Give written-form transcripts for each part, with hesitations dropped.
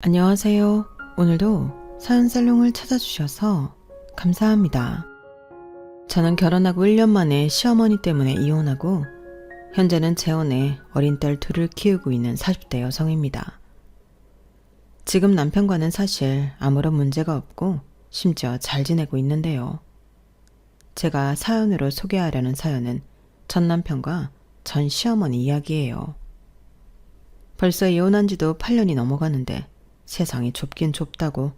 안녕하세요. 오늘도 사연살롱을 찾아주셔서 감사합니다. 저는 결혼하고 1년 만에 시어머니 때문에 이혼하고 현재는 재혼해 어린 딸 둘을 키우고 있는 40대 여성입니다. 지금 남편과는 사실 아무런 문제가 없고 심지어 잘 지내고 있는데요. 제가 사연으로 소개하려는 사연은 전 남편과 전 시어머니 이야기예요. 벌써 이혼한 지도 8년이 넘어가는데 세상이 좁긴 좁다고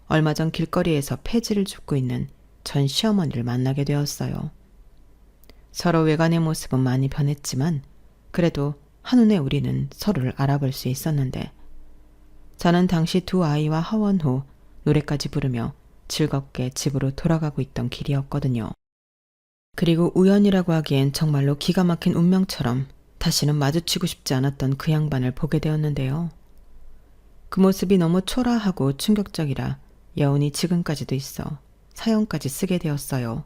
얼마 전 길거리에서 폐지를 줍고 있는 전 시어머니를 만나게 되었어요. 서로 외관의 모습은 많이 변했지만 그래도 한눈에 우리는 서로를 알아볼 수 있었는데 저는 당시 두 아이와 하원 후 노래까지 부르며 즐겁게 집으로 돌아가고 있던 길이었거든요. 그리고 우연이라고 하기엔 정말로 기가 막힌 운명처럼 다시는 마주치고 싶지 않았던 그 양반을 보게 되었는데요. 그 모습이 너무 초라하고 충격적이라 여운이 지금까지도 있어 사연까지 쓰게 되었어요.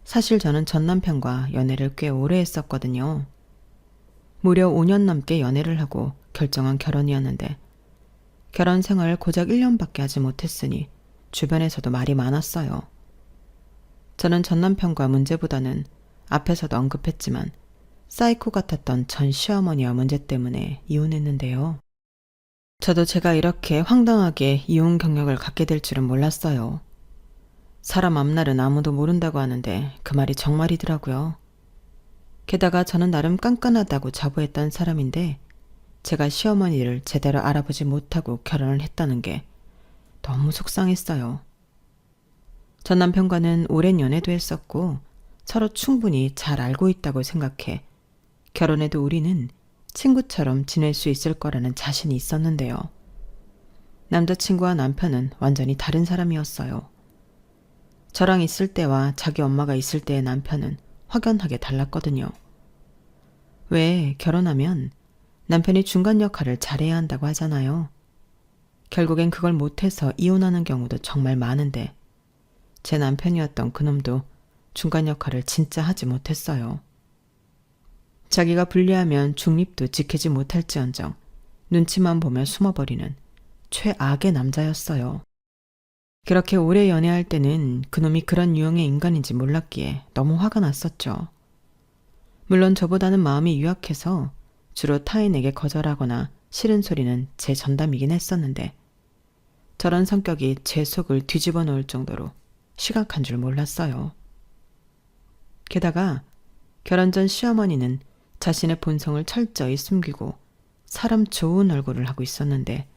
사실 저는 전 남편과 연애를 꽤 오래 했었거든요. 무려 5년 넘게 연애를 하고 결정한 결혼이었는데 결혼 생활을 고작 1년밖에 하지 못했으니 주변에서도 말이 많았어요. 저는 전 남편과 문제보다는 앞에서도 언급했지만 사이코 같았던 전 시어머니와 문제 때문에 이혼했는데요. 저도 제가 이렇게 황당하게 이혼 경력을 갖게 될 줄은 몰랐어요. 사람 앞날은 아무도 모른다고 하는데 그 말이 정말이더라고요. 게다가 저는 나름 깐깐하다고 자부했던 사람인데 제가 시어머니를 제대로 알아보지 못하고 결혼을 했다는 게 너무 속상했어요. 전 남편과는 오랜 연애도 했었고 서로 충분히 잘 알고 있다고 생각해 결혼해도 우리는 친구처럼 지낼 수 있을 거라는 자신이 있었는데요. 남자친구와 남편은 완전히 다른 사람이었어요. 저랑 있을 때와 자기 엄마가 있을 때의 남편은 확연하게 달랐거든요. 왜 결혼하면 남편이 중간 역할을 잘해야 한다고 하잖아요. 결국엔 그걸 못해서 이혼하는 경우도 정말 많은데 제 남편이었던 그놈도 중간 역할을 진짜 하지 못했어요. 자기가 불리하면 중립도 지키지 못할지언정 눈치만 보며 숨어버리는 최악의 남자였어요. 그렇게 오래 연애할 때는 그놈이 그런 유형의 인간인지 몰랐기에 너무 화가 났었죠. 물론 저보다는 마음이 유약해서 주로 타인에게 거절하거나 싫은 소리는 제 전담이긴 했었는데 저런 성격이 제 속을 뒤집어 놓을 정도로 심각한 줄 몰랐어요. 게다가 결혼 전 시어머니는 자신의 본성을 철저히 숨기고 사람 좋은 얼굴을 하고 있었는데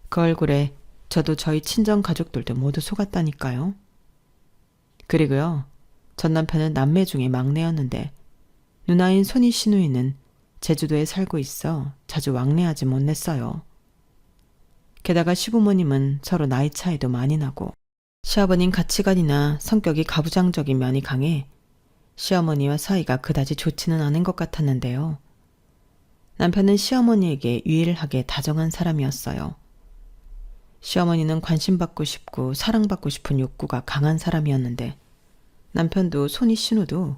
그 얼굴에 저도 저희 친정 가족들도 모두 속았다니까요. 그리고요, 전 남편은 남매 중에 막내였는데 누나인 손이 시누이는 제주도에 살고 있어 자주 왕래하지 못했어요. 게다가 시부모님은 서로 나이 차이도 많이 나고 시아버님 가치관이나 성격이 가부장적인 면이 강해 시어머니와 사이가 그다지 좋지는 않은 것 같았는데요. 남편은 시어머니에게 유일하게 다정한 사람이었어요. 시어머니는 관심받고 싶고 사랑받고 싶은 욕구가 강한 사람이었는데 남편도 손이 신우도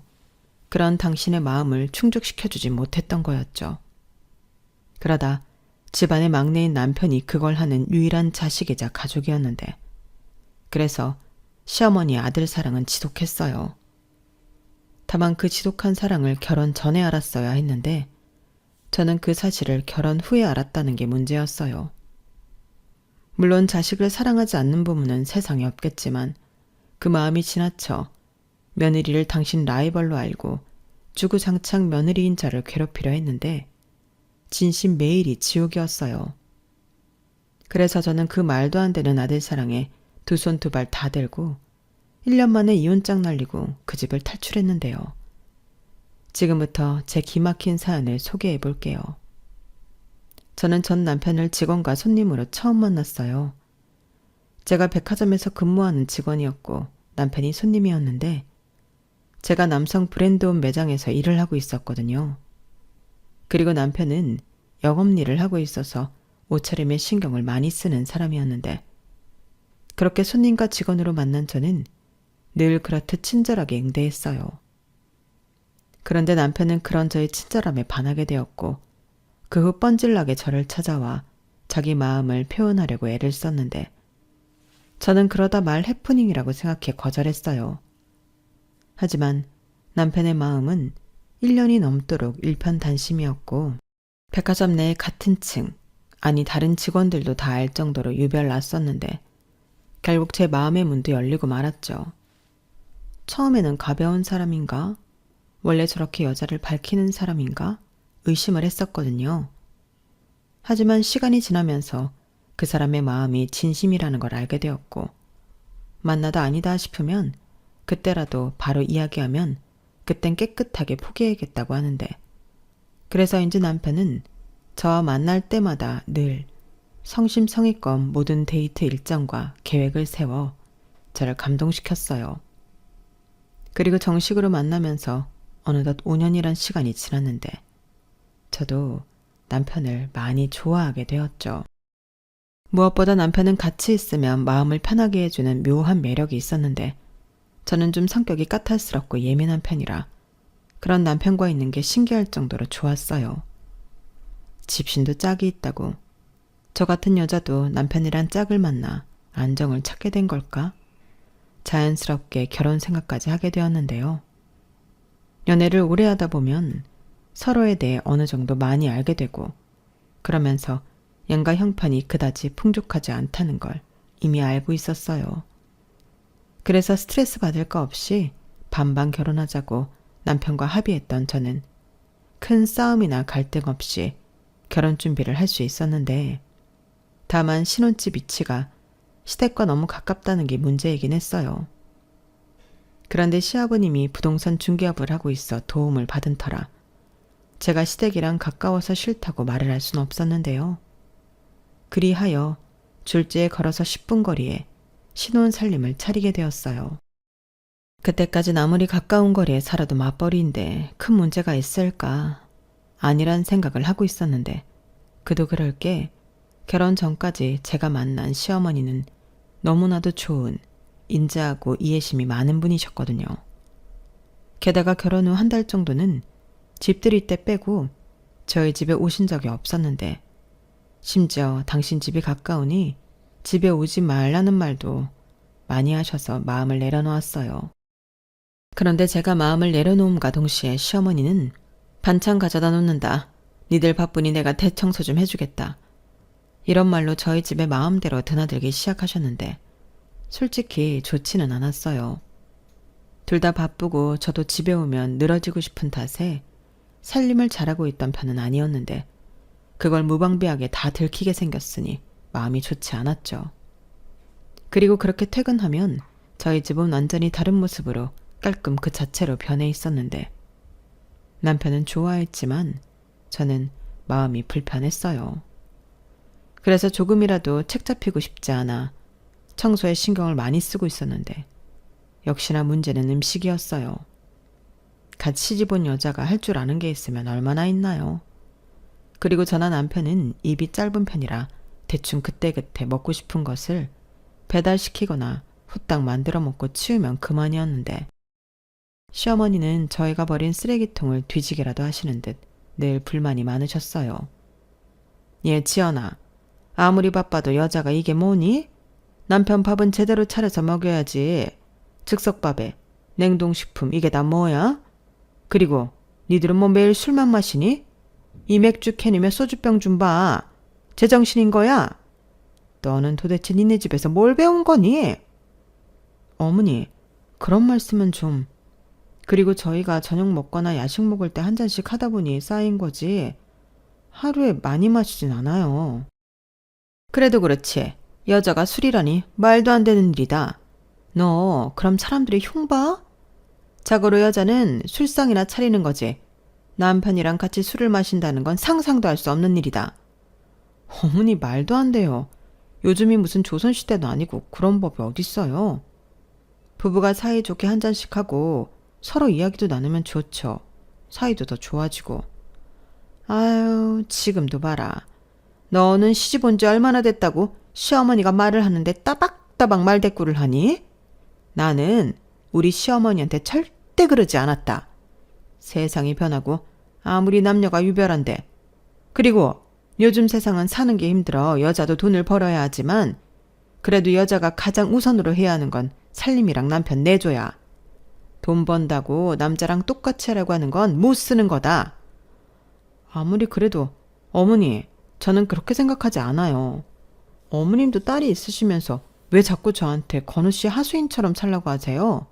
그런 당신의 마음을 충족시켜주지 못했던 거였죠. 그러다 집안의 막내인 남편이 그걸 하는 유일한 자식이자 가족이었는데 그래서 시어머니의 아들 사랑은 지독했어요. 다만 그 지독한 사랑을 결혼 전에 알았어야 했는데 저는 그 사실을 결혼 후에 알았다는 게 문제였어요. 물론 자식을 사랑하지 않는 부모는 세상에 없겠지만 그 마음이 지나쳐 며느리를 당신 라이벌로 알고 주구장창 며느리인 자를 괴롭히려 했는데 진심 매일이 지옥이었어요. 그래서 저는 그 말도 안 되는 아들 사랑에 두 손 두 발 다 들고 1년 만에 이혼장 날리고 그 집을 탈출했는데요. 지금부터 제 기막힌 사연을 소개해 볼게요. 저는 전 남편을 직원과 손님으로 처음 만났어요. 제가 백화점에서 근무하는 직원이었고 남편이 손님이었는데 제가 남성 브랜드옷 매장에서 일을 하고 있었거든요. 그리고 남편은 영업일을 하고 있어서 옷차림에 신경을 많이 쓰는 사람이었는데 그렇게 손님과 직원으로 만난 저는 늘 그렇듯 친절하게 응대했어요. 그런데 남편은 그런 저의 친절함에 반하게 되었고 그 후 뻔질나게 저를 찾아와 자기 마음을 표현하려고 애를 썼는데 저는 그러다 말 해프닝이라고 생각해 거절했어요. 하지만 남편의 마음은 1년이 넘도록 일편단심이었고 백화점 내 같은 층, 아니 다른 직원들도 다 알 정도로 유별났었는데 결국 제 마음의 문도 열리고 말았죠. 처음에는 가벼운 사람인가? 원래 저렇게 여자를 밝히는 사람인가? 의심을 했었거든요. 하지만 시간이 지나면서 그 사람의 마음이 진심이라는 걸 알게 되었고 만나다 아니다 싶으면 그때라도 바로 이야기하면 그땐 깨끗하게 포기해야겠다고 하는데 그래서인지 남편은 저와 만날 때마다 늘 성심성의껏 모든 데이트 일정과 계획을 세워 저를 감동시켰어요. 그리고 정식으로 만나면서 어느덧 5년이란 시간이 지났는데 저도 남편을 많이 좋아하게 되었죠. 무엇보다 남편은 같이 있으면 마음을 편하게 해주는 묘한 매력이 있었는데 저는 좀 성격이 까탈스럽고 예민한 편이라 그런 남편과 있는 게 신기할 정도로 좋았어요. 집신도 짝이 있다고 저 같은 여자도 남편이란 짝을 만나 안정을 찾게 된 걸까? 자연스럽게 결혼 생각까지 하게 되었는데요. 연애를 오래 하다 보면 서로에 대해 어느 정도 많이 알게 되고 그러면서 양가 형편이 그다지 풍족하지 않다는 걸 이미 알고 있었어요. 그래서 스트레스 받을 거 없이 반반 결혼하자고 남편과 합의했던 저는 큰 싸움이나 갈등 없이 결혼 준비를 할 수 있었는데 다만 신혼집 위치가 시댁과 너무 가깝다는 게 문제이긴 했어요. 그런데 시아버님이 부동산 중개업을 하고 있어 도움을 받은 터라 제가 시댁이랑 가까워서 싫다고 말을 할 수는 없었는데요. 그리하여 졸지에 걸어서 10분 거리에 신혼 살림을 차리게 되었어요. 그때까진 아무리 가까운 거리에 살아도 맞벌이인데 큰 문제가 있을까 아니란 생각을 하고 있었는데 그도 그럴 게 결혼 전까지 제가 만난 시어머니는 너무나도 좋은 인자하고 이해심이 많은 분이셨거든요. 게다가 결혼 후 한 달 정도는 집들이 때 빼고 저희 집에 오신 적이 없었는데 심지어 당신 집이 가까우니 집에 오지 말라는 말도 많이 하셔서 마음을 내려놓았어요. 그런데 제가 마음을 내려놓음과 동시에 시어머니는 반찬 가져다 놓는다. 니들 바쁘니 내가 대청소 좀 해주겠다. 이런 말로 저희 집에 마음대로 드나들기 시작하셨는데 솔직히 좋지는 않았어요. 둘 다 바쁘고 저도 집에 오면 늘어지고 싶은 탓에 살림을 잘하고 있던 편은 아니었는데 그걸 무방비하게 다 들키게 생겼으니 마음이 좋지 않았죠. 그리고 그렇게 퇴근하면 저희 집은 완전히 다른 모습으로 깔끔 그 자체로 변해 있었는데 남편은 좋아했지만 저는 마음이 불편했어요. 그래서 조금이라도 책 잡히고 싶지 않아 청소에 신경을 많이 쓰고 있었는데 역시나 문제는 음식이었어요. 갓 시집 온 여자가 할 줄 아는 게 있으면 얼마나 있나요? 그리고 저나 남편은 입이 짧은 편이라 대충 그때그때 먹고 싶은 것을 배달시키거나 후딱 만들어 먹고 치우면 그만이었는데 시어머니는 저희가 버린 쓰레기통을 뒤지게라도 하시는 듯 늘 불만이 많으셨어요. 예, 지연아. 아무리 바빠도 여자가 이게 뭐니? 남편 밥은 제대로 차려서 먹여야지. 즉석밥에 냉동식품 이게 다 뭐야? 그리고 니들은 뭐 매일 술만 마시니? 이 맥주 캔이며 소주병 좀 봐. 제정신인 거야? 너는 도대체 니네 집에서 뭘 배운 거니? 어머니, 그런 말씀은 좀... 그리고 저희가 저녁 먹거나 야식 먹을 때 한 잔씩 하다 보니 쌓인 거지 하루에 많이 마시진 않아요. 그래도 그렇지. 여자가 술이라니 말도 안 되는 일이다. 너 그럼 사람들이 흉 봐? 자고로 여자는 술상이나 차리는 거지. 남편이랑 같이 술을 마신다는 건 상상도 할 수 없는 일이다. 어머니 말도 안 돼요. 요즘이 무슨 조선시대도 아니고 그런 법이 어딨어요. 부부가 사이좋게 한 잔씩 하고 서로 이야기도 나누면 좋죠. 사이도 더 좋아지고. 아유, 지금도 봐라. 너는 시집 온 지 얼마나 됐다고 시어머니가 말을 하는데 따박따박 말대꾸를 하니? 나는 우리 시어머니한테 절대 그러지 않았다. 세상이 변하고 아무리 남녀가 유별한데. 그리고 요즘 세상은 사는 게 힘들어 여자도 돈을 벌어야 하지만 그래도 여자가 가장 우선으로 해야 하는 건 살림이랑 남편 내줘야. 돈 번다고 남자랑 똑같이 하려고 하는 건 못 쓰는 거다. 아무리 그래도 어머니, 저는 그렇게 생각하지 않아요. 어머님도 딸이 있으시면서 왜 자꾸 저한테 건우 씨 하수인처럼 살라고 하세요?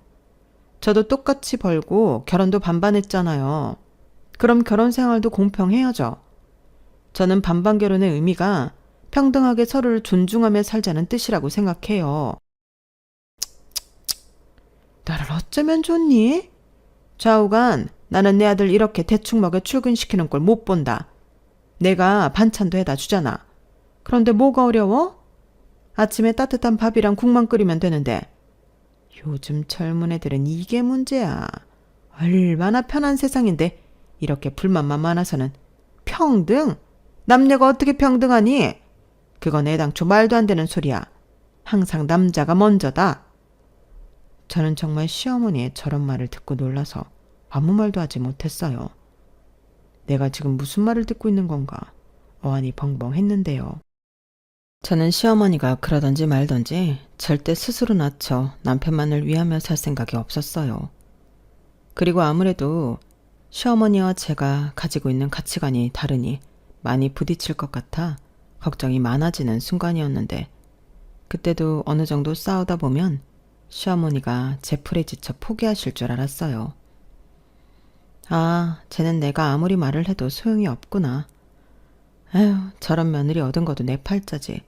저도 똑같이 벌고 결혼도 반반 했잖아요. 그럼 결혼 생활도 공평해야죠. 저는 반반 결혼의 의미가 평등하게 서로를 존중하며 살자는 뜻이라고 생각해요. 나를 어쩌면 좋니? 좌우간 나는 내 아들 이렇게 대충 먹여 출근시키는 걸 못 본다. 내가 반찬도 해다 주잖아. 그런데 뭐가 어려워? 아침에 따뜻한 밥이랑 국만 끓이면 되는데. 요즘 젊은 애들은 이게 문제야. 얼마나 편한 세상인데 이렇게 불만만 많아서는. 평등? 남녀가 어떻게 평등하니? 그건 애당초 말도 안 되는 소리야. 항상 남자가 먼저다. 저는 정말 시어머니의 저런 말을 듣고 놀라서 아무 말도 하지 못했어요. 내가 지금 무슨 말을 듣고 있는 건가 어안이 벙벙했는데요. 저는 시어머니가 그러던지 말던지 절대 스스로 낮춰 남편만을 위하며 살 생각이 없었어요. 그리고 아무래도 시어머니와 제가 가지고 있는 가치관이 다르니 많이 부딪힐 것 같아 걱정이 많아지는 순간이었는데, 그때도 어느 정도 싸우다 보면 시어머니가 제 풀에 지쳐 포기하실 줄 알았어요. 아, 쟤는 내가 아무리 말을 해도 소용이 없구나. 에휴, 저런 며느리 얻은 것도 내 팔자지.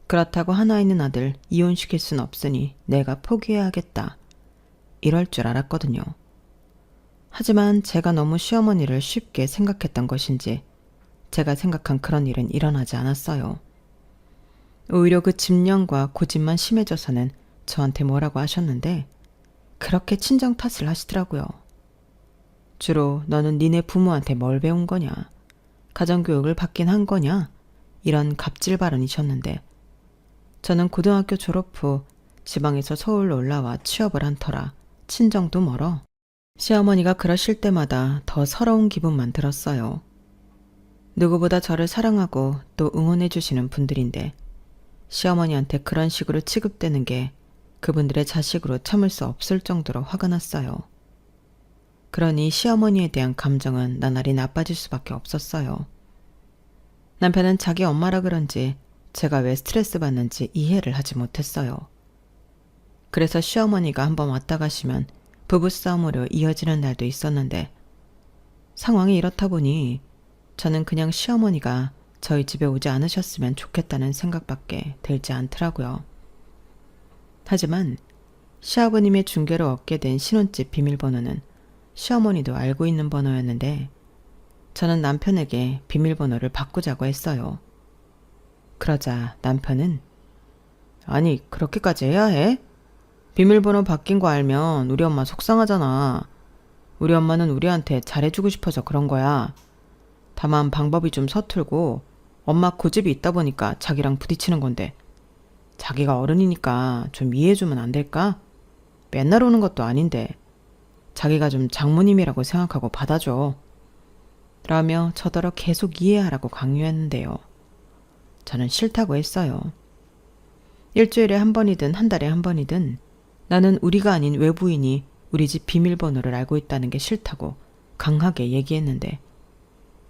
그렇다고 하나 있는 아들 이혼시킬 순 없으니 내가 포기해야겠다. 이럴 줄 알았거든요. 하지만 제가 너무 시어머니를 쉽게 생각했던 것인지 제가 생각한 그런 일은 일어나지 않았어요. 오히려 그 집념과 고집만 심해져서는 저한테 뭐라고 하셨는데 그렇게 친정 탓을 하시더라고요. 주로 너는 니네 부모한테 뭘 배운 거냐? 가정교육을 받긴 한 거냐? 이런 갑질 발언이셨는데, 저는 고등학교 졸업 후 지방에서 서울로 올라와 취업을 한 터라 친정도 멀어 시어머니가 그러실 때마다 더 서러운 기분만 들었어요. 누구보다 저를 사랑하고 또 응원해 주시는 분들인데 시어머니한테 그런 식으로 취급되는 게 그분들의 자식으로 참을 수 없을 정도로 화가 났어요. 그러니 시어머니에 대한 감정은 나날이 나빠질 수밖에 없었어요. 남편은 자기 엄마라 그런지 제가 왜 스트레스 받는지 이해를 하지 못했어요. 그래서 시어머니가 한번 왔다 가시면 부부싸움으로 이어지는 날도 있었는데, 상황이 이렇다 보니 저는 그냥 시어머니가 저희 집에 오지 않으셨으면 좋겠다는 생각밖에 들지 않더라고요. 하지만 시아버님의 중개로 얻게 된 신혼집 비밀번호는 시어머니도 알고 있는 번호였는데, 저는 남편에게 비밀번호를 바꾸자고 했어요. 그러자 남편은 아니, 그렇게까지 해야 해? 비밀번호 바뀐 거 알면 우리 엄마 속상하잖아. 우리 엄마는 우리한테 잘해주고 싶어서 그런 거야. 다만 방법이 좀 서툴고 엄마 고집이 있다 보니까 자기랑 부딪히는 건데, 자기가 어른이니까 좀 이해해주면 안 될까? 맨날 오는 것도 아닌데 자기가 좀 장모님이라고 생각하고 받아줘. 라며 저더러 계속 이해하라고 강요했는데요. 저는 싫다고 했어요. 일주일에 한 번이든 한 달에 한 번이든 나는 우리가 아닌 외부인이 우리 집 비밀번호를 알고 있다는 게 싫다고 강하게 얘기했는데,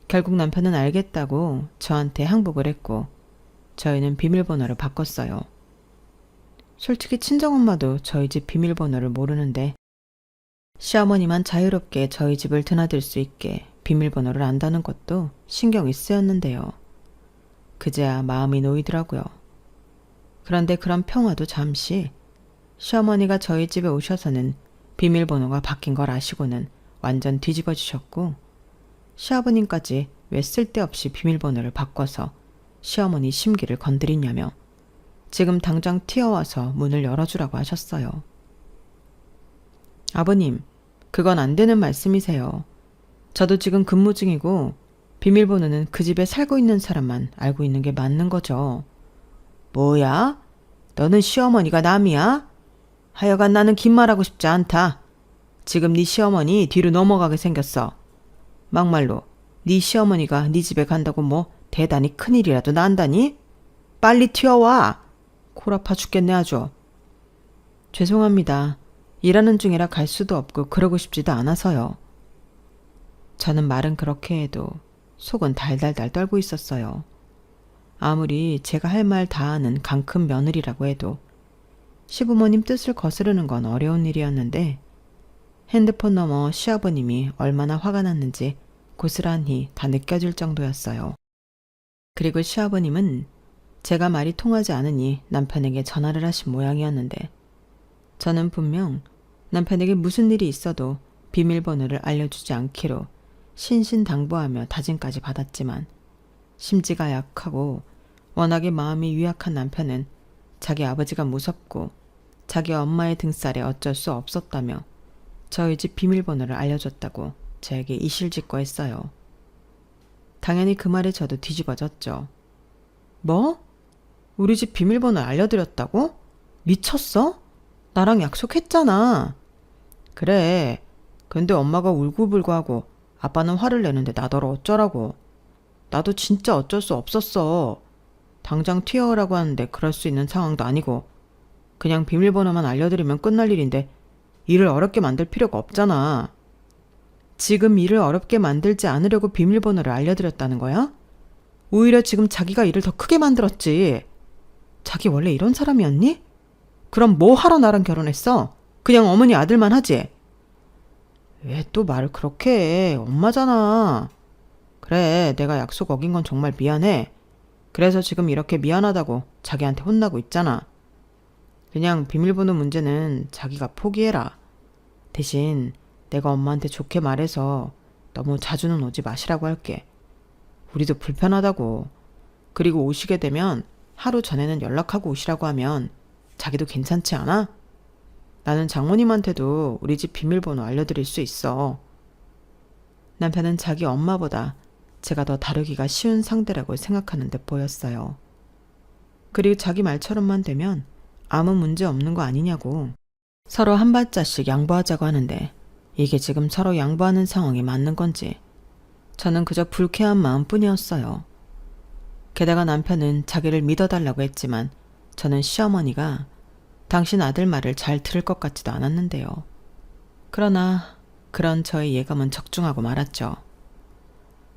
결국 남편은 알겠다고 저한테 항복을 했고 저희는 비밀번호를 바꿨어요. 솔직히 친정엄마도 저희 집 비밀번호를 모르는데 시어머니만 자유롭게 저희 집을 드나들 수 있게 비밀번호를 안다는 것도 신경이 쓰였는데요. 그제야 마음이 놓이더라고요. 그런데 그런 평화도 잠시, 시어머니가 저희 집에 오셔서는 비밀번호가 바뀐 걸 아시고는 완전 뒤집어지셨고, 시아버님까지 왜 쓸데없이 비밀번호를 바꿔서 시어머니 심기를 건드리냐며 지금 당장 튀어와서 문을 열어주라고 하셨어요. 아버님, 그건 안 되는 말씀이세요. 저도 지금 근무 중이고 비밀번호는 그 집에 살고 있는 사람만 알고 있는 게 맞는 거죠. 뭐야? 너는 시어머니가 남이야? 하여간 나는 긴 말하고 싶지 않다. 지금 네 시어머니 뒤로 넘어가게 생겼어. 막말로 네 시어머니가 네 집에 간다고 뭐 대단히 큰일이라도 난다니? 빨리 튀어와. 콜 아파 죽겠네 아주. 죄송합니다. 일하는 중이라 갈 수도 없고 그러고 싶지도 않아서요. 저는 말은 그렇게 해도 속은 달달달 떨고 있었어요. 아무리 제가 할 말 다 하는 강큰 며느리라고 해도 시부모님 뜻을 거스르는 건 어려운 일이었는데 핸드폰 너머 시아버님이 얼마나 화가 났는지 고스란히 다 느껴질 정도였어요. 그리고 시아버님은 제가 말이 통하지 않으니 남편에게 전화를 하신 모양이었는데 저는 분명 남편에게 무슨 일이 있어도 비밀번호를 알려주지 않기로 신신당부하며 다짐까지 받았지만 심지가 약하고 워낙에 마음이 유약한 남편은 자기 아버지가 무섭고 자기 엄마의 등살에 어쩔 수 없었다며 저희 집 비밀번호를 알려줬다고 저에게 이실직고했어요. 당연히 그 말에 저도 뒤집어졌죠. 뭐? 우리 집 비밀번호 알려드렸다고? 미쳤어? 나랑 약속했잖아. 그래. 근데 엄마가 울고불고하고 아빠는 화를 내는데 나더러 어쩌라고. 나도 진짜 어쩔 수 없었어. 당장 튀어오라고 하는데 그럴 수 있는 상황도 아니고 그냥 비밀번호만 알려드리면 끝날 일인데 일을 어렵게 만들 필요가 없잖아. 지금 일을 어렵게 만들지 않으려고 비밀번호를 알려드렸다는 거야? 오히려 지금 자기가 일을 더 크게 만들었지. 자기 원래 이런 사람이었니? 그럼 뭐 하러 나랑 결혼했어? 그냥 어머니 아들만 하지? 왜 또 말을 그렇게 해? 엄마잖아. 그래, 내가 약속 어긴 건 정말 미안해. 그래서 지금 이렇게 미안하다고 자기한테 혼나고 있잖아. 그냥 비밀번호 문제는 자기가 포기해라. 대신 내가 엄마한테 좋게 말해서 너무 자주는 오지 마시라고 할게. 우리도 불편하다고. 그리고 오시게 되면 하루 전에는 연락하고 오시라고 하면 자기도 괜찮지 않아? 나는 장모님한테도 우리 집 비밀번호 알려드릴 수 있어. 남편은 자기 엄마보다 제가 더 다루기가 쉬운 상대라고 생각하는 데 보였어요. 그리고 자기 말처럼만 되면 아무 문제 없는 거 아니냐고. 서로 한 발자씩 양보하자고 하는데 이게 지금 서로 양보하는 상황이 맞는 건지 저는 그저 불쾌한 마음뿐이었어요. 게다가 남편은 자기를 믿어달라고 했지만 저는 시어머니가 당신 아들 말을 잘 들을 것 같지도 않았는데요. 그러나 그런 저의 예감은 적중하고 말았죠.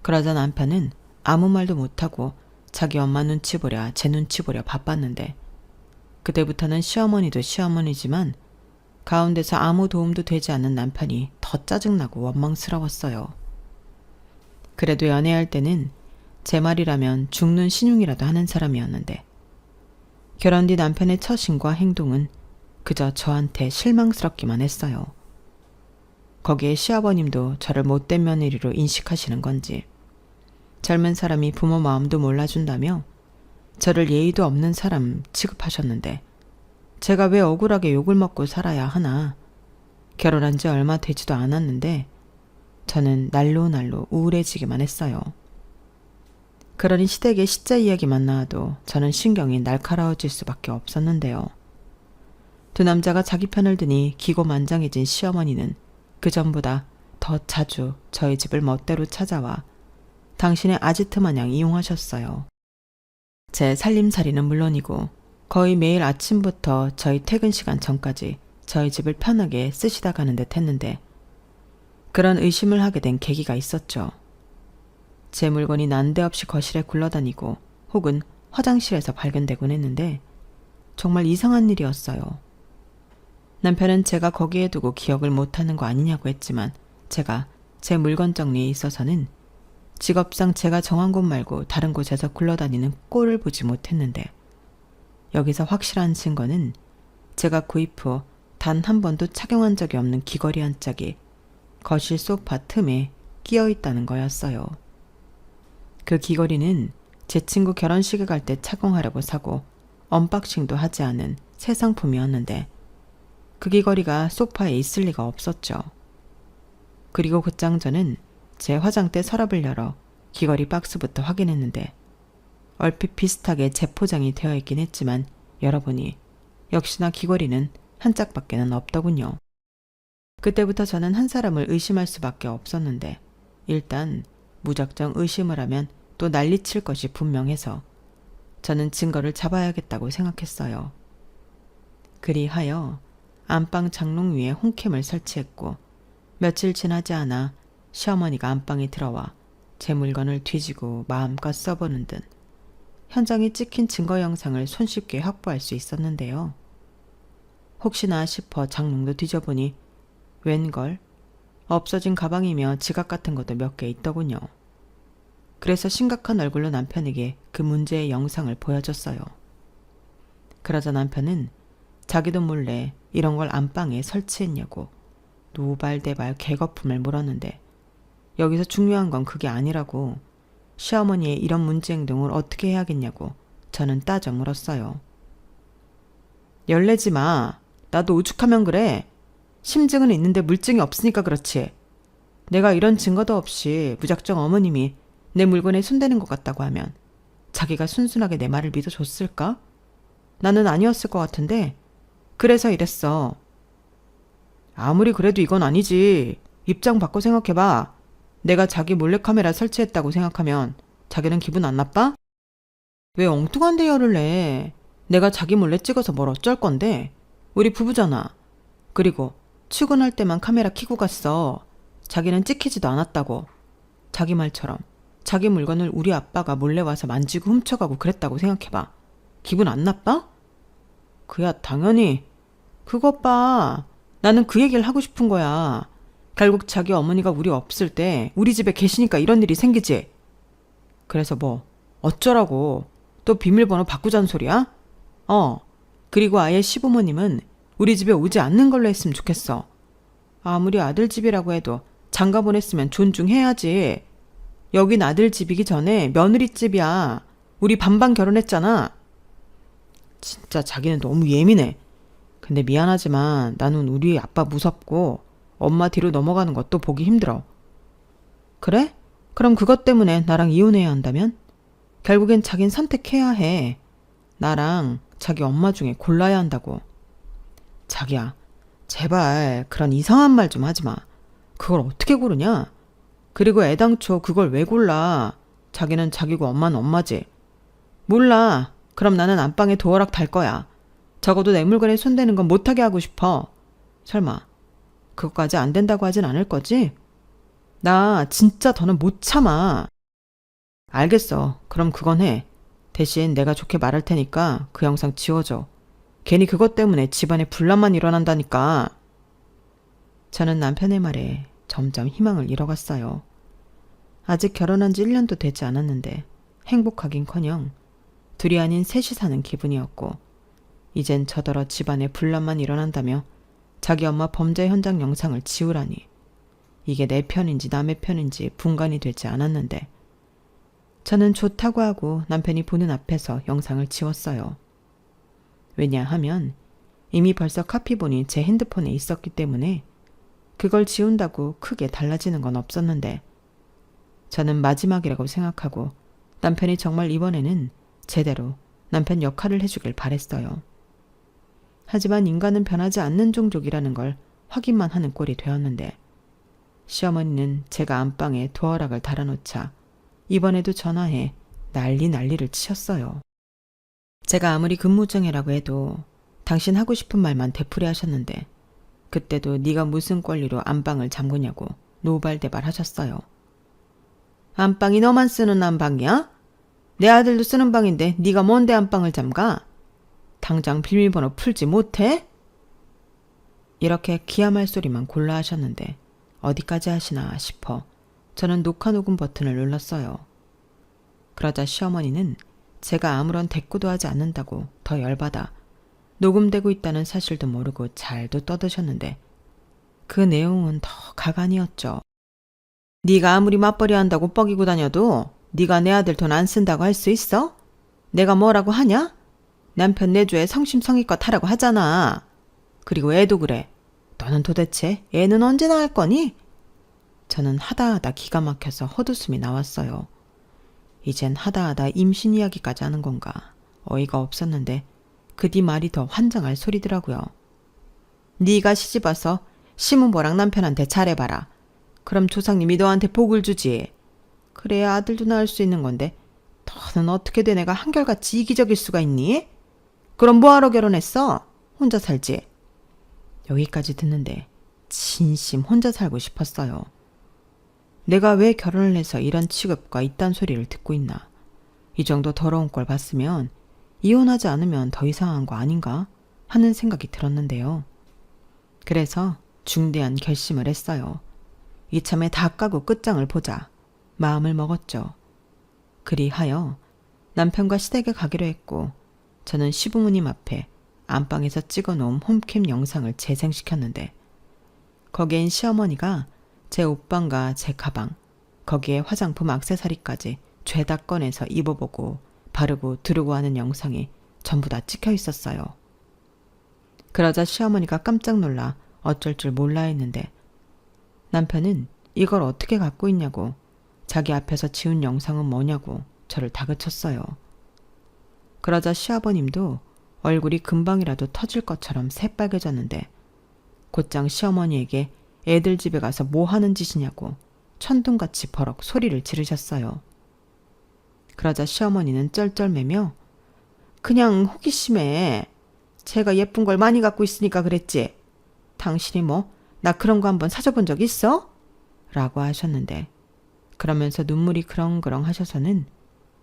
그러자 남편은 아무 말도 못하고 자기 엄마 눈치 보랴 제 눈치 보랴 바빴는데 그때부터는 시어머니도 시어머니지만 가운데서 아무 도움도 되지 않는 남편이 더 짜증나고 원망스러웠어요. 그래도 연애할 때는 제 말이라면 죽는 신용이라도 하는 사람이었는데 결혼 뒤 남편의 처신과 행동은 그저 저한테 실망스럽기만 했어요. 거기에 시아버님도 저를 못된 며느리로 인식하시는 건지 젊은 사람이 부모 마음도 몰라준다며 저를 예의도 없는 사람 취급하셨는데 제가 왜 억울하게 욕을 먹고 살아야 하나. 결혼한 지 얼마 되지도 않았는데 저는 날로 우울해지기만 했어요. 그러니 시댁의 시자 이야기만 나와도 저는 신경이 날카로워질 수밖에 없었는데요. 두 남자가 자기 편을 드니 기고만장해진 시어머니는 그 전보다 더 자주 저희 집을 멋대로 찾아와 당신의 아지트 마냥 이용하셨어요. 제 살림살이는 물론이고 거의 매일 아침부터 저희 퇴근 시간 전까지 저희 집을 편하게 쓰시다 가는 듯 했는데 그런 의심을 하게 된 계기가 있었죠. 제 물건이 난데없이 거실에 굴러다니고 혹은 화장실에서 발견되곤 했는데 정말 이상한 일이었어요. 남편은 제가 거기에 두고 기억을 못하는 거 아니냐고 했지만 제가 제 물건 정리에 있어서는 직업상 제가 정한 곳 말고 다른 곳에서 굴러다니는 꼴을 보지 못했는데 여기서 확실한 증거는 제가 구입 후 단 한 번도 착용한 적이 없는 귀걸이 한 짝이 거실 소파 틈에 끼어 있다는 거였어요. 그 귀걸이는 제 친구 결혼식에 갈 때 착용하려고 사고 언박싱도 하지 않은 새 상품이었는데 그 귀걸이가 소파에 있을 리가 없었죠. 그리고 곧장 저는 제 화장대 서랍을 열어 귀걸이 박스부터 확인했는데 얼핏 비슷하게 재포장이 되어 있긴 했지만 열어보니 역시나 귀걸이는 한 짝밖에는 없더군요. 그때부터 저는 한 사람을 의심할 수밖에 없었는데 일단 무작정 의심을 하면 또 난리칠 것이 분명해서 저는 증거를 잡아야겠다고 생각했어요. 그리하여 안방 장롱 위에 홍캠을 설치했고 며칠 지나지 않아 시어머니가 안방에 들어와 제 물건을 뒤지고 마음껏 써보는 듯 현장에 찍힌 증거 영상을 손쉽게 확보할 수 있었는데요. 혹시나 싶어 장롱도 뒤져보니 웬걸 없어진 가방이며 지갑 같은 것도 몇 개 있더군요. 그래서 심각한 얼굴로 남편에게 그 문제의 영상을 보여줬어요. 그러자 남편은 자기도 몰래 이런 걸 안방에 설치했냐고 노발대발 개거품을 물었는데 여기서 중요한 건 그게 아니라고 시어머니의 이런 문제 행동을 어떻게 해야겠냐고 저는 따져 물었어요. 열내지 마. 나도 오죽하면 그래. 심증은 있는데 물증이 없으니까 그렇지. 내가 이런 증거도 없이 무작정 어머님이 내 물건에 손대는 것 같다고 하면 자기가 순순하게 내 말을 믿어줬을까? 나는 아니었을 것 같은데 그래서 이랬어. 아무리 그래도 이건 아니지. 입장 바꿔 생각해봐. 내가 자기 몰래카메라 설치했다고 생각하면 자기는 기분 안 나빠? 왜 엉뚱한 대열을 내? 내가 자기 몰래 찍어서 뭘 어쩔 건데? 우리 부부잖아. 그리고 출근할 때만 카메라 켜고 갔어. 자기는 찍히지도 않았다고. 자기 말처럼 자기 물건을 우리 아빠가 몰래 와서 만지고 훔쳐가고 그랬다고 생각해봐. 기분 안 나빠? 그야 당연히. 그것 봐. 나는 그 얘기를 하고 싶은 거야. 결국 자기 어머니가 우리 없을 때 우리 집에 계시니까 이런 일이 생기지. 그래서 뭐 어쩌라고. 또 비밀번호 바꾸자는 소리야? 그리고 아예 시부모님은 우리 집에 오지 않는 걸로 했으면 좋겠어. 아무리 아들 집이라고 해도 장가 보냈으면 존중해야지. 여긴 아들 집이기 전에 며느리 집이야. 우리 반반 결혼했잖아. 진짜 자기는 너무 예민해. 근데 미안하지만 나는 우리 아빠 무섭고 엄마 뒤로 넘어가는 것도 보기 힘들어. 그래? 그럼 그것 때문에 나랑 이혼해야 한다면? 결국엔 자긴 선택해야 해. 나랑 자기 엄마 중에 골라야 한다고. 자기야, 제발 그런 이상한 말 좀 하지 마. 그걸 어떻게 고르냐? 그리고 애당초 그걸 왜 골라? 자기는 자기고 엄마는 엄마지. 몰라. 그럼 나는 안방에 도어락 달 거야. 적어도 내 물건에 손대는 건 못하게 하고 싶어. 설마 그것까지 안 된다고 하진 않을 거지? 나 진짜 더는 못 참아. 알겠어. 그럼 그건 해. 대신 내가 좋게 말할 테니까 그 영상 지워줘. 괜히 그것 때문에 집안에 분란만 일어난다니까. 저는 남편의 말에 점점 희망을 잃어갔어요. 아직 결혼한 지 1년도 되지 않았는데 행복하긴커녕 둘이 아닌 셋이 사는 기분이었고 이젠 저더러 집안에 분란만 일어난다며 자기 엄마 범죄 현장 영상을 지우라니 이게 내 편인지 남의 편인지 분간이 되지 않았는데 저는 좋다고 하고 남편이 보는 앞에서 영상을 지웠어요. 왜냐하면 이미 벌써 카피본이 제 핸드폰에 있었기 때문에 그걸 지운다고 크게 달라지는 건 없었는데 저는 마지막이라고 생각하고 남편이 정말 이번에는 제대로 남편 역할을 해주길 바랬어요. 하지만 인간은 변하지 않는 종족이라는 걸 확인만 하는 꼴이 되었는데 시어머니는 제가 안방에 도어락을 달아놓자 이번에도 전화해 난리를 치셨어요. 제가 아무리 근무정해라고 해도 당신 하고 싶은 말만 되풀이 하셨는데 그때도 네가 무슨 권리로 안방을 잠그냐고 노발대발 하셨어요. 안방이 너만 쓰는 안방이야? 내 아들도 쓰는 방인데 네가 뭔데 안방을 잠가? 당장 비밀번호 풀지 못해? 이렇게 기함할 소리만 골라 하셨는데 어디까지 하시나 싶어 저는 녹화 녹음 버튼을 눌렀어요. 그러자 시어머니는 제가 아무런 대꾸도 하지 않는다고 더 열받아 녹음되고 있다는 사실도 모르고 잘도 떠드셨는데 그 내용은 더 가관이었죠. 네가 아무리 맞벌이 한다고 뻐기고 다녀도 네가 내 아들 돈 안 쓴다고 할 수 있어? 내가 뭐라고 하냐? 남편 내조에 성심성의껏 하라고 하잖아. 그리고 애도 그래. 너는 도대체 애는 언제 낳을 거니? 저는 하다하다 기가 막혀서 헛웃음이 나왔어요. 이젠 하다하다 임신 이야기까지 하는 건가. 어이가 없었는데 그 뒤 말이 더 환장할 소리더라고요. 네가 시집와서 시문보랑 남편한테 잘해봐라. 그럼 조상님이 너한테 복을 주지. 그래야 아들도 낳을 수 있는 건데 너는 어떻게 된 애가 한결같이 이기적일 수가 있니? 그럼 뭐하러 결혼했어? 혼자 살지. 여기까지 듣는데 진심 혼자 살고 싶었어요. 내가 왜 결혼을 해서 이런 취급과 이딴 소리를 듣고 있나. 이 정도 더러운 걸 봤으면 이혼하지 않으면 더 이상한 거 아닌가 하는 생각이 들었는데요. 그래서 중대한 결심을 했어요. 이참에 다 까고 끝장을 보자 마음을 먹었죠. 그리하여 남편과 시댁에 가기로 했고 저는 시부모님 앞에 안방에서 찍어놓은 홈캠 영상을 재생시켰는데 거기엔 시어머니가 제 옷방과 제 가방, 거기에 화장품 액세서리까지 죄다 꺼내서 입어보고 바르고 두르고 하는 영상이 전부 다 찍혀 있었어요. 그러자 시어머니가 깜짝 놀라 어쩔 줄 몰라 했는데 남편은 이걸 어떻게 갖고 있냐고 자기 앞에서 지운 영상은 뭐냐고 저를 다그쳤어요. 그러자 시아버님도 얼굴이 금방이라도 터질 것처럼 새빨개졌는데 곧장 시어머니에게 애들 집에 가서 뭐 하는 짓이냐고 천둥같이 버럭 소리를 지르셨어요. 그러자 시어머니는 쩔쩔매며 그냥 호기심에 제가 예쁜 걸 많이 갖고 있으니까 그랬지. 당신이 뭐 나 그런 거 한번 사줘본 적 있어? 라고 하셨는데 그러면서 눈물이 그렁그렁 하셔서는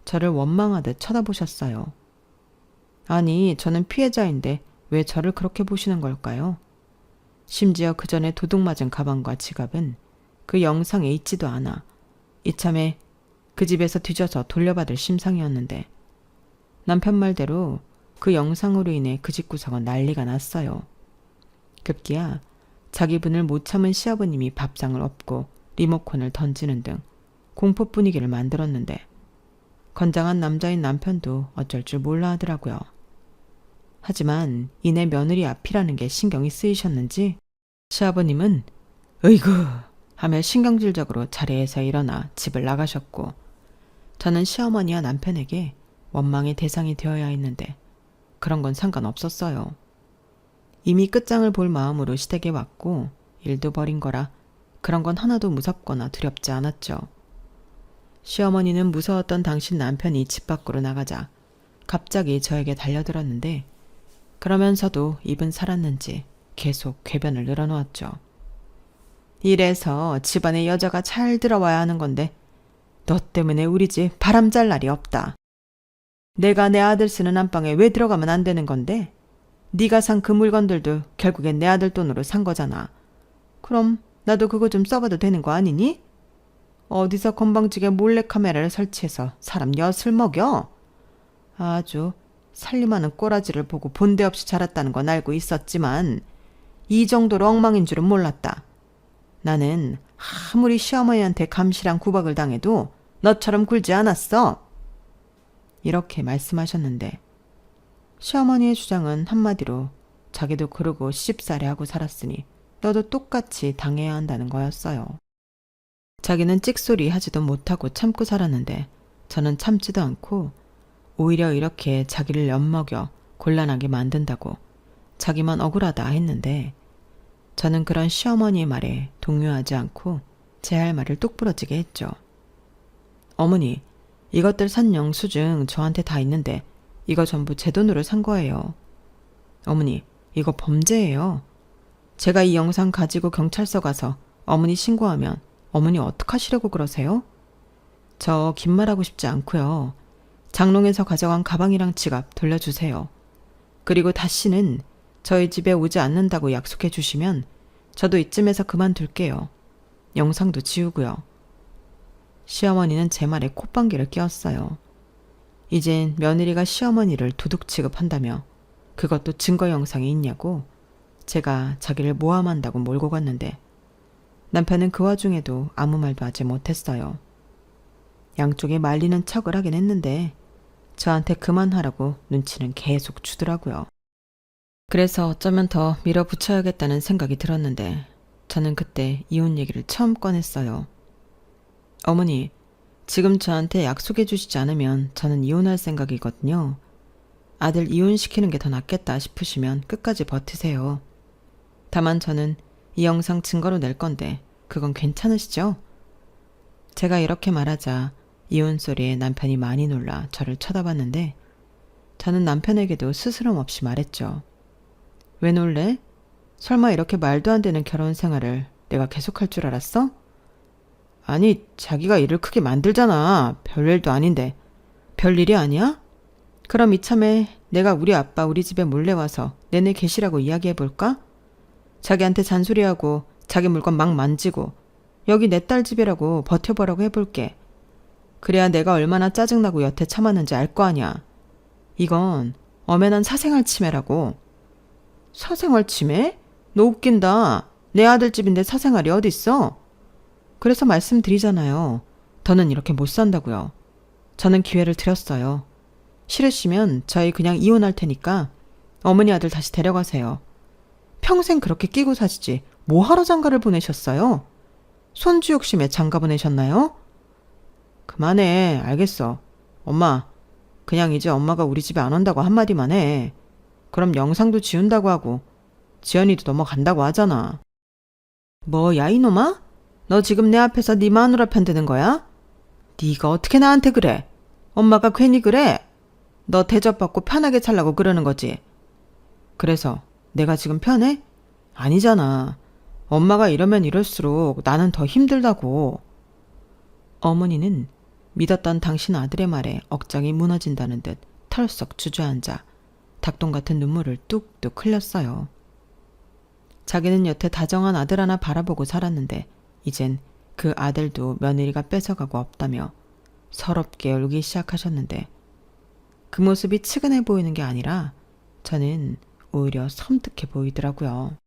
저를 원망하듯 쳐다보셨어요. 아니, 저는 피해자인데 왜 저를 그렇게 보시는 걸까요? 심지어 그 전에 도둑 맞은 가방과 지갑은 그 영상에 있지도 않아 이참에 그 집에서 뒤져서 돌려받을 심상이었는데 남편 말대로 그 영상으로 인해 그 집 구석은 난리가 났어요. 급기야 자기 분을 못 참은 시아버님이 밥상을 엎고 리모컨을 던지는 등 공포 분위기를 만들었는데 건장한 남자인 남편도 어쩔 줄 몰라 하더라고요. 하지만 이내 며느리 앞이라는 게 신경이 쓰이셨는지 시아버님은 으이구 하며 신경질적으로 자리에서 일어나 집을 나가셨고 저는 시어머니와 남편에게 원망의 대상이 되어야 했는데 그런 건 상관없었어요. 이미 끝장을 볼 마음으로 시댁에 왔고 일도 벌인 거라 그런 건 하나도 무섭거나 두렵지 않았죠. 시어머니는 무서웠던 당신 남편이 집 밖으로 나가자 갑자기 저에게 달려들었는데 그러면서도 입은 살았는지 계속 궤변을 늘어놓았죠. 이래서 집안에 여자가 잘 들어와야 하는 건데 너 때문에 우리 집 바람 잘 날이 없다. 내가 내 아들 쓰는 안방에 왜 들어가면 안 되는 건데 네가 산 그 물건들도 결국엔 내 아들 돈으로 산 거잖아. 그럼 나도 그거 좀 써봐도 되는 거 아니니? 어디서 건방지게 몰래카메라를 설치해서 사람 엿을 먹여? 아주 살림하는 꼬라지를 보고 본데 없이 자랐다는 건 알고 있었지만 이 정도로 엉망인 줄은 몰랐다. 나는 아무리 시어머니한테 감시랑 구박을 당해도 너처럼 굴지 않았어. 이렇게 말씀하셨는데 시어머니의 주장은 한마디로 자기도 그러고 시집살이 하고 살았으니 너도 똑같이 당해야 한다는 거였어요. 자기는 찍소리 하지도 못하고 참고 살았는데 저는 참지도 않고 오히려 이렇게 자기를 엿먹여 곤란하게 만든다고 자기만 억울하다 했는데 저는 그런 시어머니의 말에 동요하지 않고 제 할 말을 똑부러지게 했죠. 어머니, 이것들 산 영수증 저한테 다 있는데 이거 전부 제 돈으로 산 거예요. 어머니, 이거 범죄예요. 제가 이 영상 가지고 경찰서 가서 어머니 신고하면 어머니 어떡하시려고 그러세요? 저 긴 말하고 싶지 않고요. 장롱에서 가져간 가방이랑 지갑 돌려주세요. 그리고 다시는 저희 집에 오지 않는다고 약속해 주시면 저도 이쯤에서 그만둘게요. 영상도 지우고요. 시어머니는 제 말에 콧방귀를 뀌었어요. 이젠 며느리가 시어머니를 도둑 취급한다며 그것도 증거 영상이 있냐고 제가 자기를 모함한다고 몰고 갔는데 남편은 그 와중에도 아무 말도 하지 못했어요. 양쪽에 말리는 척을 하긴 했는데 저한테 그만하라고 눈치는 계속 주더라고요. 그래서 어쩌면 더 밀어붙여야겠다는 생각이 들었는데 저는 그때 이혼 얘기를 처음 꺼냈어요. 어머니, 지금 저한테 약속해 주시지 않으면 저는 이혼할 생각이거든요. 아들 이혼시키는 게 더 낫겠다 싶으시면 끝까지 버티세요. 다만 저는 이 영상 증거로 낼 건데 그건 괜찮으시죠? 제가 이렇게 말하자 이혼 소리에 남편이 많이 놀라 저를 쳐다봤는데 저는 남편에게도 스스럼 없이 말했죠. 왜 놀래? 설마 이렇게 말도 안 되는 결혼 생활을 내가 계속할 줄 알았어? 아니, 자기가 일을 크게 만들잖아. 별일도 아닌데. 별일이 아니야? 그럼 이참에 내가 우리 아빠 우리 집에 몰래 와서 내내 계시라고 이야기해볼까? 자기한테 잔소리하고 자기 물건 막 만지고 여기 내 딸 집이라고 버텨보라고 해볼게. 그래야 내가 얼마나 짜증나고 여태 참았는지 알 거 아니야. 이건 엄연한 사생활 침해라고. 사생활 침해? 너 웃긴다. 내 아들 집인데 사생활이 어딨어? 그래서 말씀드리잖아요. 더는 이렇게 못 산다고요. 저는 기회를 드렸어요. 싫으시면 저희 그냥 이혼할 테니까 어머니 아들 다시 데려가세요. 평생 그렇게 끼고 사시지 뭐하러 장가를 보내셨어요? 손주 욕심에 장가 보내셨나요? 그만해. 알겠어. 엄마, 그냥 이제 엄마가 우리 집에 안 온다고 한마디만 해. 그럼 영상도 지운다고 하고 지연이도 넘어간다고 하잖아. 뭐, 야 이놈아? 너 지금 내 앞에서 네 마누라 편드는 거야? 네가 어떻게 나한테 그래? 엄마가 괜히 그래? 너 대접받고 편하게 살라고 그러는 거지. 그래서 내가 지금 편해? 아니잖아. 엄마가 이러면 이럴수록 나는 더 힘들다고. 어머니는 믿었던 당신 아들의 말에 억장이 무너진다는 듯 털썩 주저앉아 닭똥 같은 눈물을 뚝뚝 흘렸어요. 자기는 여태 다정한 아들 하나 바라보고 살았는데 이젠 그 아들도 며느리가 뺏어가고 없다며 서럽게 울기 시작하셨는데 그 모습이 측은해 보이는 게 아니라 저는 오히려 섬뜩해 보이더라고요.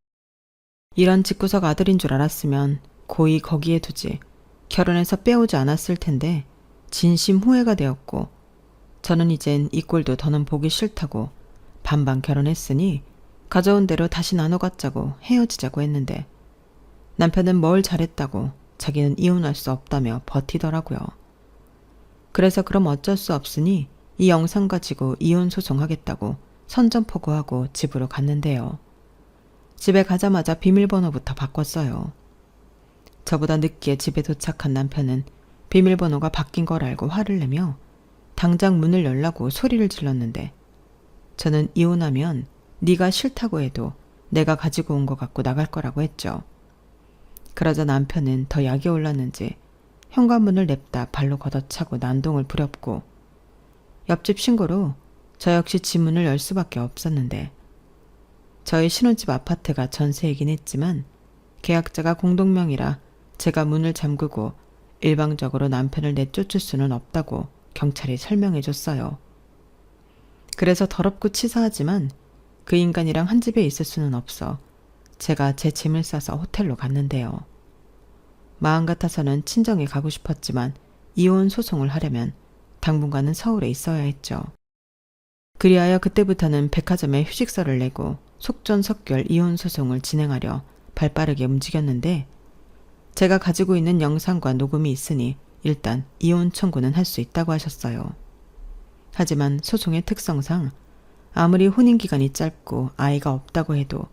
이런 집구석 아들인 줄 알았으면 고이 거기에 두지 결혼해서 빼오지 않았을 텐데 진심 후회가 되었고 저는 이젠 이 꼴도 더는 보기 싫다고 반반 결혼했으니 가져온 대로 다시 나눠 갖자고 헤어지자고 했는데 남편은 뭘 잘했다고 자기는 이혼할 수 없다며 버티더라고요. 그래서 그럼 어쩔 수 없으니 이 영상 가지고 이혼 소송하겠다고 선전포고하고 집으로 갔는데요. 집에 가자마자 비밀번호부터 바꿨어요. 저보다 늦게 집에 도착한 남편은 비밀번호가 바뀐 걸 알고 화를 내며 당장 문을 열라고 소리를 질렀는데 저는 이혼하면 네가 싫다고 해도 내가 가지고 온 것 갖고 나갈 거라고 했죠. 그러자 남편은 더 약이 올랐는지 현관문을 냅다 발로 걷어차고 난동을 부렸고 옆집 신고로 저 역시 집 문을 열 수밖에 없었는데 저희 신혼집 아파트가 전세이긴 했지만 계약자가 공동명의라 제가 문을 잠그고 일방적으로 남편을 내쫓을 수는 없다고 경찰이 설명해 줬어요. 그래서 더럽고 치사하지만 그 인간이랑 한 집에 있을 수는 없어 제가 제 짐을 싸서 호텔로 갔는데요. 마음 같아서는 친정에 가고 싶었지만 이혼 소송을 하려면 당분간은 서울에 있어야 했죠. 그리하여 그때부터는 백화점에 휴직서를 내고 속전속결 이혼 소송을 진행하려 발빠르게 움직였는데 제가 가지고 있는 영상과 녹음이 있으니 일단 이혼 청구는 할 수 있다고 하셨어요. 하지만 소송의 특성상 아무리 혼인기간이 짧고 아이가 없다고 해도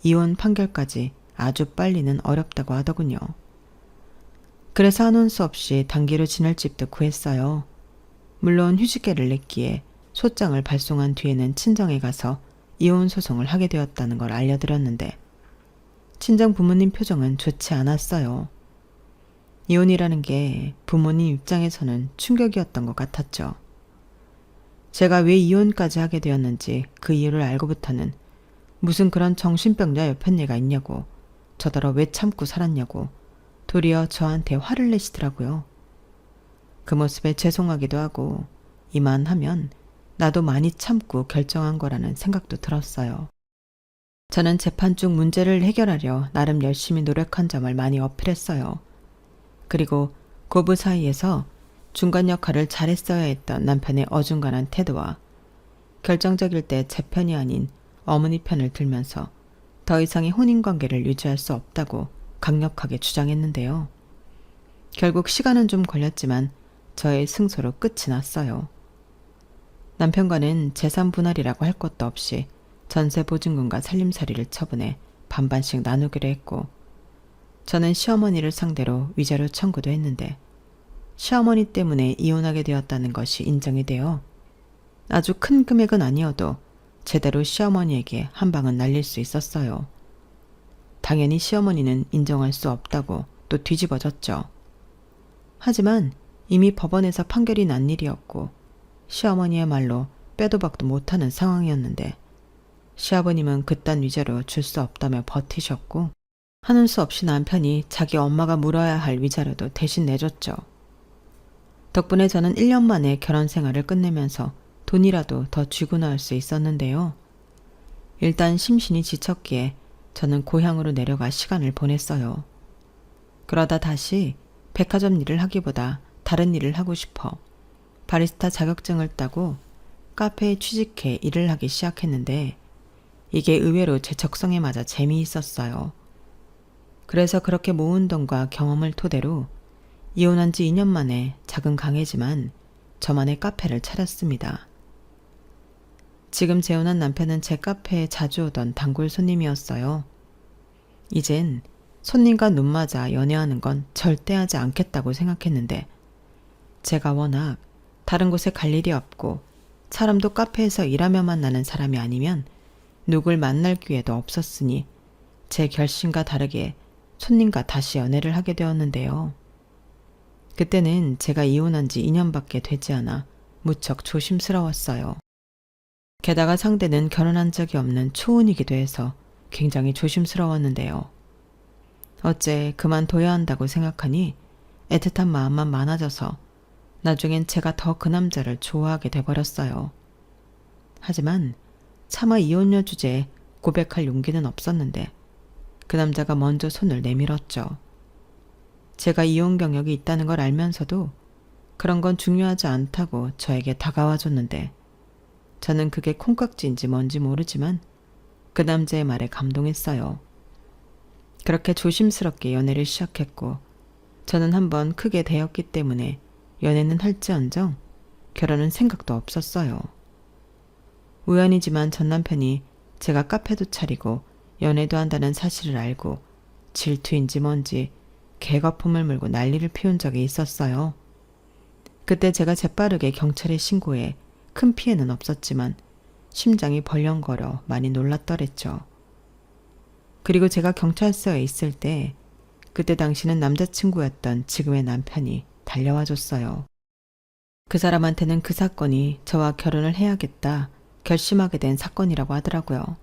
이혼 판결까지 아주 빨리는 어렵다고 하더군요. 그래서 한원 수 없이 단기로 지낼 집도 구했어요. 물론 휴직계를 냈기에 소장을 발송한 뒤에는 친정에 가서 이혼 소송을 하게 되었다는 걸 알려드렸는데 친정 부모님 표정은 좋지 않았어요. 이혼이라는 게 부모님 입장에서는 충격이었던 것 같았죠. 제가 왜 이혼까지 하게 되었는지 그 이유를 알고부터는 무슨 그런 정신병자 여편네가 있냐고 저더러 왜 참고 살았냐고 도리어 저한테 화를 내시더라고요. 그 모습에 죄송하기도 하고 이만하면 나도 많이 참고 결정한 거라는 생각도 들었어요. 저는 재판 중 문제를 해결하려 나름 열심히 노력한 점을 많이 어필했어요. 그리고 고부 사이에서 중간 역할을 잘했어야 했던 남편의 어중간한 태도와 결정적일 때 제 편이 아닌 어머니 편을 들면서 더 이상의 혼인관계를 유지할 수 없다고 강력하게 주장했는데요. 결국 시간은 좀 걸렸지만 저의 승소로 끝이 났어요. 남편과는 재산 분할이라고 할 것도 없이 전세 보증금과 살림살이를 처분해 반반씩 나누기로 했고 저는 시어머니를 상대로 위자료 청구도 했는데 시어머니 때문에 이혼하게 되었다는 것이 인정이 되어 아주 큰 금액은 아니어도 제대로 시어머니에게 한 방은 날릴 수 있었어요. 당연히 시어머니는 인정할 수 없다고 또 뒤집어졌죠. 하지만 이미 법원에서 판결이 난 일이었고 시어머니의 말로 빼도 박도 못하는 상황이었는데 시아버님은 그딴 위자료 줄 수 없다며 버티셨고 하는 수 없이 남편이 자기 엄마가 물어야 할 위자료도 대신 내줬죠. 덕분에 저는 1년 만에 결혼 생활을 끝내면서 돈이라도 더 쥐고 나올 수 있었는데요. 일단 심신이 지쳤기에 저는 고향으로 내려가 시간을 보냈어요. 그러다 다시 백화점 일을 하기보다 다른 일을 하고 싶어 바리스타 자격증을 따고 카페에 취직해 일을 하기 시작했는데 이게 의외로 제 적성에 맞아 재미있었어요. 그래서 그렇게 모은 돈과 경험을 토대로 이혼한 지 2년 만에 작은 가게지만 저만의 카페를 차렸습니다. 지금 재혼한 남편은 제 카페에 자주 오던 단골 손님이었어요. 이젠 손님과 눈 맞아 연애하는 건 절대 하지 않겠다고 생각했는데 제가 워낙 다른 곳에 갈 일이 없고 사람도 카페에서 일하며 만나는 사람이 아니면 누굴 만날 기회도 없었으니 제 결심과 다르게 손님과 다시 연애를 하게 되었는데요. 그때는 제가 이혼한 지 2년밖에 되지 않아 무척 조심스러웠어요. 게다가 상대는 결혼한 적이 없는 초혼이기도 해서 굉장히 조심스러웠는데요. 어째 그만둬야 한다고 생각하니 애틋한 마음만 많아져서 나중엔 제가 더 그 남자를 좋아하게 돼버렸어요. 하지만 차마 이혼녀 주제에 고백할 용기는 없었는데 그 남자가 먼저 손을 내밀었죠. 제가 이혼 경력이 있다는 걸 알면서도 그런 건 중요하지 않다고 저에게 다가와 줬는데 저는 그게 콩깍지인지 뭔지 모르지만 그 남자의 말에 감동했어요. 그렇게 조심스럽게 연애를 시작했고 저는 한번 크게 대였기 때문에 연애는 할지언정 결혼은 생각도 없었어요. 우연이지만 전 남편이 제가 카페도 차리고 연애도 한다는 사실을 알고 질투인지 뭔지 개거품을 물고 난리를 피운 적이 있었어요. 그때 제가 재빠르게 경찰에 신고해 큰 피해는 없었지만 심장이 벌렁거려 많이 놀랐더랬죠. 그리고 제가 경찰서에 있을 때 그때 당시는 남자친구였던 지금의 남편이 달려와 줬어요. 그 사람한테는 그 사건이 저와 결혼을 해야겠다 결심하게 된 사건이라고 하더라고요.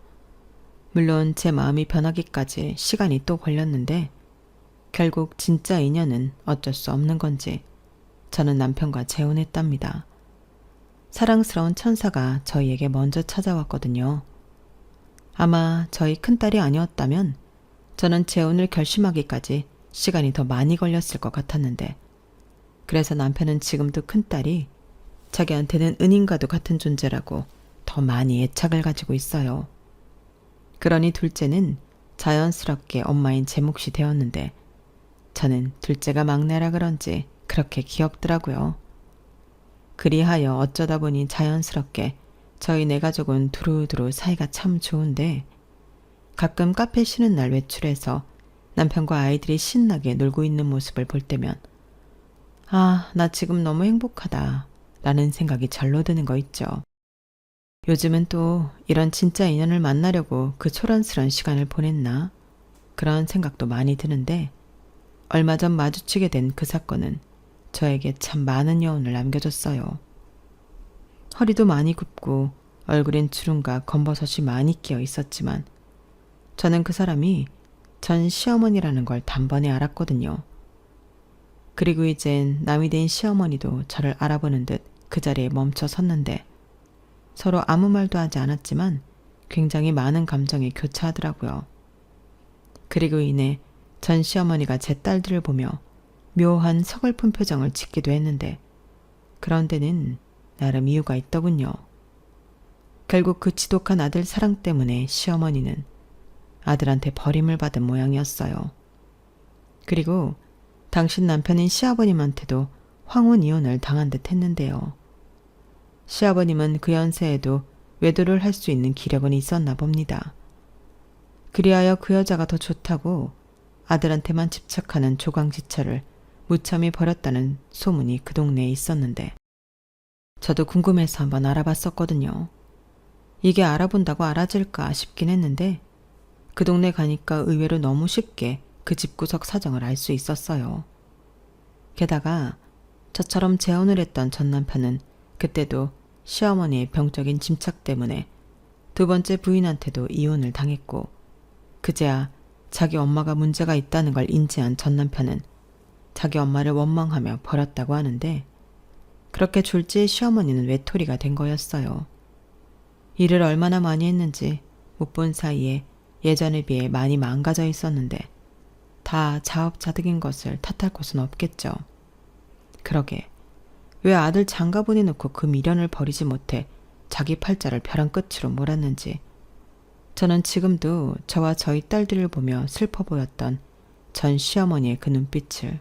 물론 제 마음이 변하기까지 시간이 또 걸렸는데 결국 진짜 인연은 어쩔 수 없는 건지 저는 남편과 재혼했답니다. 사랑스러운 천사가 저희에게 먼저 찾아왔거든요. 아마 저희 큰딸이 아니었다면 저는 재혼을 결심하기까지 시간이 더 많이 걸렸을 것 같았는데 그래서 남편은 지금도 큰딸이 자기한테는 은인과도 같은 존재라고 더 많이 애착을 가지고 있어요. 그러니 둘째는 자연스럽게 엄마인 제 몫이 되었는데 저는 둘째가 막내라 그런지 그렇게 귀엽더라고요. 그리하여 어쩌다 보니 자연스럽게 저희 네 가족은 두루두루 사이가 참 좋은데 가끔 카페 쉬는 날 외출해서 남편과 아이들이 신나게 놀고 있는 모습을 볼 때면 아, 나 지금 너무 행복하다 라는 생각이 절로 드는 거 있죠. 요즘은 또 이런 진짜 인연을 만나려고 그 초란스런 시간을 보냈나? 그런 생각도 많이 드는데 얼마 전 마주치게 된 그 사건은 저에게 참 많은 여운을 남겨줬어요. 허리도 많이 굽고 얼굴엔 주름과 검버섯이 많이 끼어 있었지만 저는 그 사람이 전 시어머니라는 걸 단번에 알았거든요. 그리고 이젠 남이 된 시어머니도 저를 알아보는 듯 그 자리에 멈춰 섰는데 서로 아무 말도 하지 않았지만 굉장히 많은 감정이 교차하더라고요. 그리고 이내 전 시어머니가 제 딸들을 보며 묘한 서글픈 표정을 짓기도 했는데 그런 데는 나름 이유가 있더군요. 결국 그 지독한 아들 사랑 때문에 시어머니는 아들한테 버림을 받은 모양이었어요. 그리고 당신 남편인 시아버님한테도 황혼 이혼을 당한 듯 했는데요. 시아버님은 그 연세에도 외도를 할 수 있는 기력은 있었나 봅니다. 그리하여 그 여자가 더 좋다고 아들한테만 집착하는 조강지처를 무참히 버렸다는 소문이 그 동네에 있었는데 저도 궁금해서 한번 알아봤었거든요. 이게 알아본다고 알아질까 싶긴 했는데 그 동네 가니까 의외로 너무 쉽게 그 집구석 사정을 알 수 있었어요. 게다가 저처럼 재혼을 했던 전 남편은 그때도 시어머니의 병적인 짐착 때문에 두 번째 부인한테도 이혼을 당했고 그제야 자기 엄마가 문제가 있다는 걸 인지한 전 남편은 자기 엄마를 원망하며 버렸다고 하는데 그렇게 졸지의 시어머니는 외톨이가 된 거였어요. 일을 얼마나 많이 했는지 못 본 사이에 예전에 비해 많이 망가져 있었는데 다 자업자득인 것을 탓할 곳은 없겠죠. 그러게 왜 아들 장가 보내놓고 그 미련을 버리지 못해 자기 팔자를 벼랑 끝으로 몰았는지 저는 지금도 저와 저희 딸들을 보며 슬퍼 보였던 전 시어머니의 그 눈빛을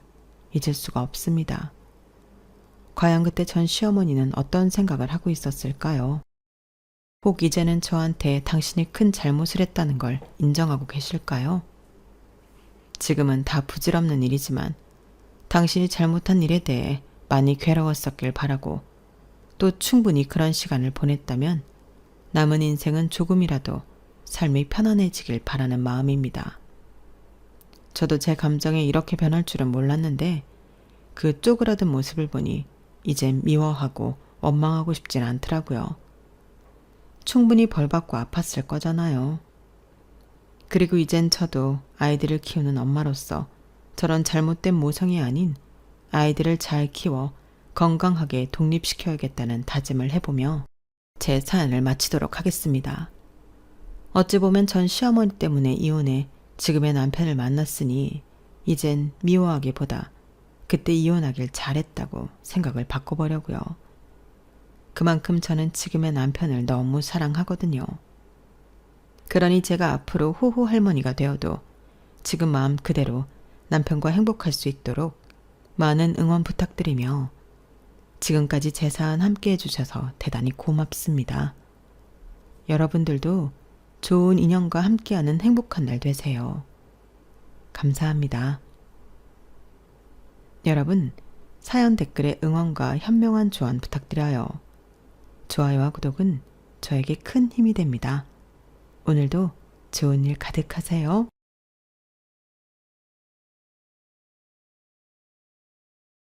잊을 수가 없습니다. 과연 그때 전 시어머니는 어떤 생각을 하고 있었을까요? 혹 이제는 저한테 당신이 큰 잘못을 했다는 걸 인정하고 계실까요? 지금은 다 부질없는 일이지만 당신이 잘못한 일에 대해 많이 괴로웠었길 바라고 또 충분히 그런 시간을 보냈다면 남은 인생은 조금이라도 삶이 편안해지길 바라는 마음입니다. 저도 제 감정이 이렇게 변할 줄은 몰랐는데 그 쪼그라든 모습을 보니 이젠 미워하고 원망하고 싶진 않더라고요. 충분히 벌받고 아팠을 거잖아요. 그리고 이젠 저도 아이들을 키우는 엄마로서 저런 잘못된 모성이 아닌 아이들을 잘 키워 건강하게 독립시켜야겠다는 다짐을 해보며 제 사연을 마치도록 하겠습니다. 어찌 보면 전 시어머니 때문에 이혼해 지금의 남편을 만났으니 이젠 미워하기보다 그때 이혼하길 잘했다고 생각을 바꿔보려고요. 그만큼 저는 지금의 남편을 너무 사랑하거든요. 그러니 제가 앞으로 호호 할머니가 되어도 지금 마음 그대로 남편과 행복할 수 있도록 많은 응원 부탁드리며 지금까지 제 사연 함께 해주셔서 대단히 고맙습니다. 여러분들도 좋은 인연과 함께하는 행복한 날 되세요. 감사합니다. 여러분, 사연 댓글에 응원과 현명한 조언 부탁드려요. 좋아요와 구독은 저에게 큰 힘이 됩니다. 오늘도 좋은 일 가득하세요.